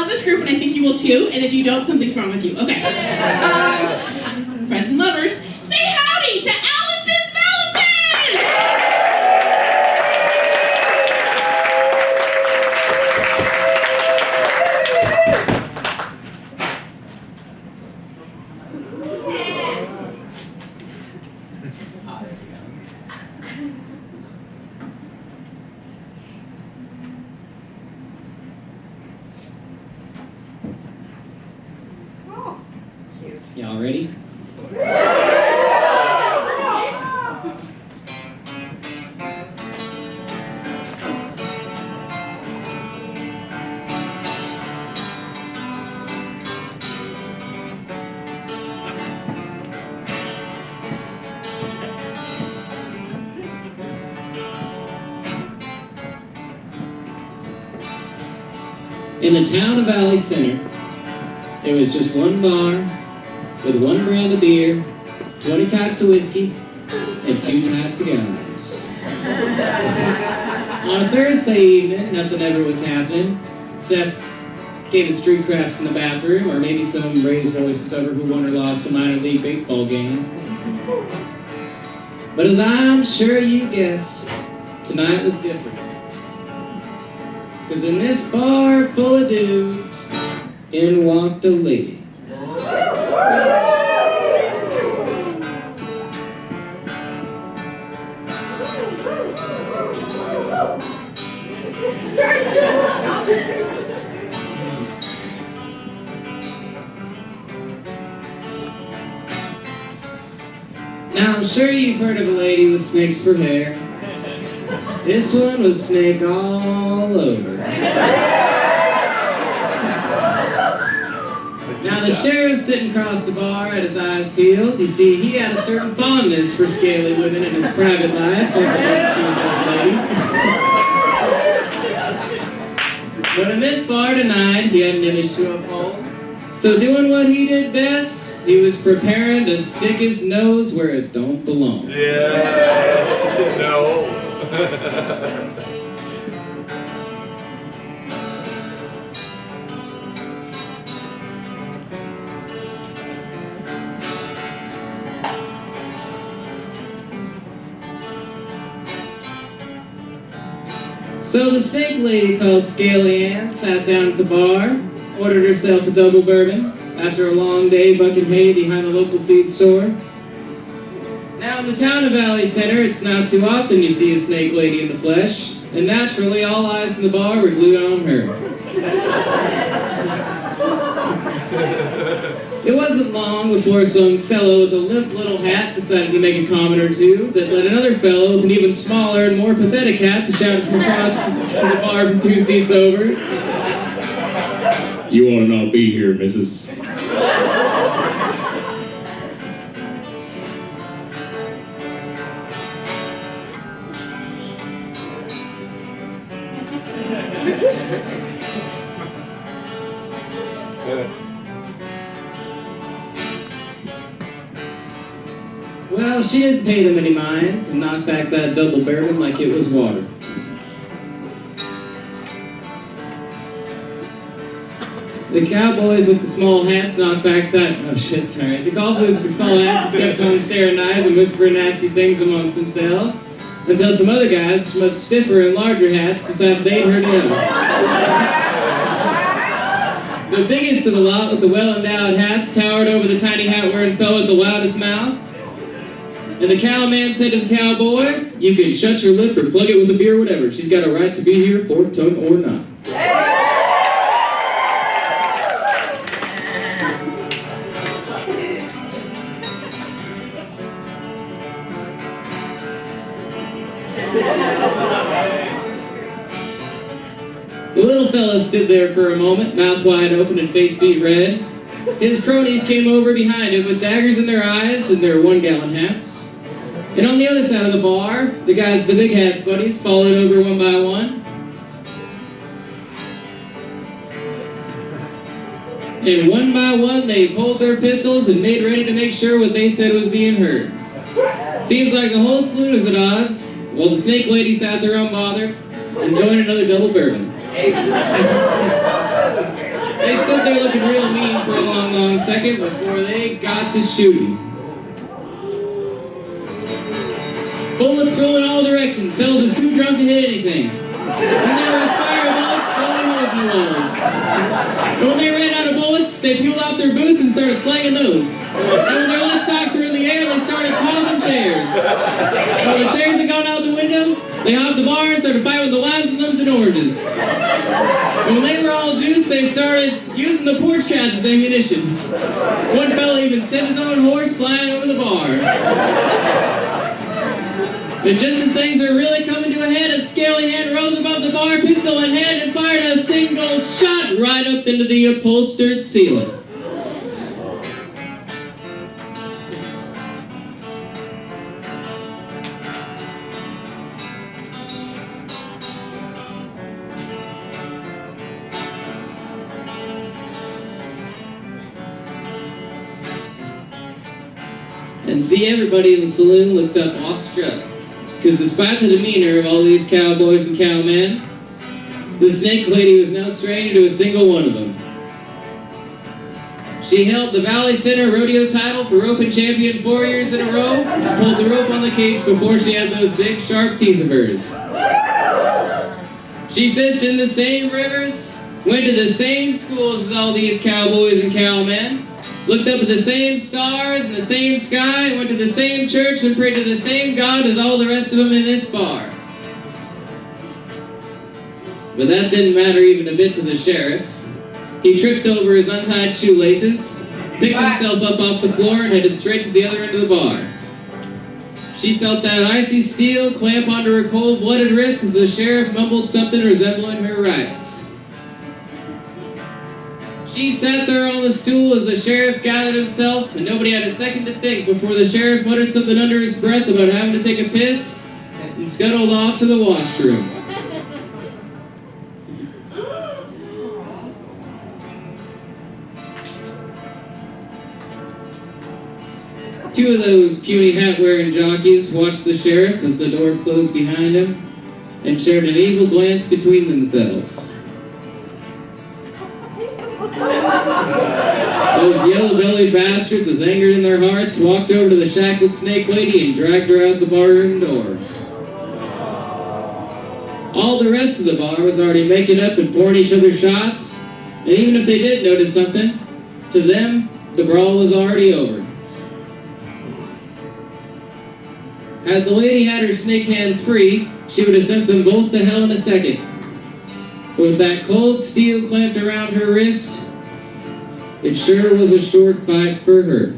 love this group, and I think you will too. And if you don't, something's wrong with you. Okay. Friends and lovers, say howdy to Alice's Mallison! Y'all ready? In the town of Valley Center, there was just one bar with one brand of beer, 20 types of whiskey, and 2 types of guys. On a Thursday evening, nothing ever was happening, except giving street craps in the bathroom, or maybe some raised voices over who won or lost a minor league baseball game. But as I'm sure you guessed, tonight was different. Because in this bar full of dudes, in walked a lady. Now, I'm sure you've heard of a lady with snakes for hair. This one was snake all over. Now, the sheriff sitting across the bar had his eyes peeled. You see, he had a certain fondness for scaly women in his private life, like against to his old lady. But in this bar tonight, he had an image to uphold. So doing what he did best, he was preparing to stick his nose where it don't belong. Yeah. No. So the snake lady called Scaly Ann sat down at the bar, ordered herself a double bourbon after a long day bucking hay behind the local feed store. Now in the town of Valley Center, it's not too often you see a snake lady in the flesh, and naturally all eyes in the bar were glued on her. It wasn't long before some fellow with a limp little hat decided to make a comment or two that led another fellow with an even smaller and more pathetic hat to shout from across the bar from 2 seats over. You ought to not be here, missus. Well, she didn't pay them any mind and knocked back that double bourbon like it was water. The cowboys with the small hats knocked back that... Oh shit, sorry. The cowboys with the small hats just kept on staring eyes and whispering nasty things amongst themselves until some other guys with much stiffer and larger hats decided they'd heard him. The biggest of the lot with the well-endowed hats towered over the tiny hat-wearing fellow with the loudest mouth. And the cowman said to the cowboy, "You can shut your lip or plug it with a beer or whatever. She's got a right to be here, fork tongue or not." The little fella stood there for a moment, mouth wide open and face beat red. His cronies came over behind him with daggers in their eyes and their 1-gallon hats. And on the other side of the bar, the guys with the big hats buddies followed over one by one. And one by one, they pulled their pistols and made ready to make sure what they said was being heard. Seems like the whole saloon is at odds, while the snake lady sat there unbothered, enjoying another double bourbon. They stood there looking real mean for a long, long second before they got to shooting. Bullets flew in all directions. Fells was too drunk to hit anything. And there was fire bullets blowing holes in the walls. And when they ran out of bullets, they peeled off their boots and started slanging those. And when their left socks were in the air, they started tossing chairs. And when the chairs had gone out the windows, they hopped the bar and started fighting with the limes and lemons and oranges. And when they were all juiced, they started using the porch cats as ammunition. One fella even sent his own horse flying over the bar. And just as things were really coming to a head, a scaly hand rose above the bar, pistol in hand, and fired a single shot right up into the upholstered ceiling. And see, everybody in the saloon looked up awestruck. Because despite the demeanor of all these cowboys and cowmen, the snake lady was no stranger to a single one of them. She held the Valley Center rodeo title for roping champion 4 years in a row and pulled the rope on the cage before she had those big sharp teeth of hers. She fished in the same rivers, went to the same schools as all these cowboys and cowmen, looked up at the same stars in the same sky, and went to the same church and prayed to the same God as all the rest of them in this bar. But that didn't matter even a bit to the sheriff. He tripped over his untied shoelaces, picked himself up off the floor, and headed straight to the other end of the bar. She felt that icy steel clamp onto her cold-blooded wrist as the sheriff mumbled something resembling her rights. She sat there on the stool as the sheriff gathered himself, and nobody had a second to think before the sheriff muttered something under his breath about having to take a piss and scuttled off to the washroom. Two of those puny hat-wearing jockeys watched the sheriff as the door closed behind him and shared an evil glance between themselves. Those yellow-bellied bastards with anger in their hearts walked over to the shackled snake lady and dragged her out the barroom door. All the rest of the bar was already making up and pouring each other shots, and even if they did notice something, to them, the brawl was already over. Had the lady had her snake hands free, she would have sent them both to hell in a second. But with that cold steel clamped around her wrist, it sure was a short fight for her.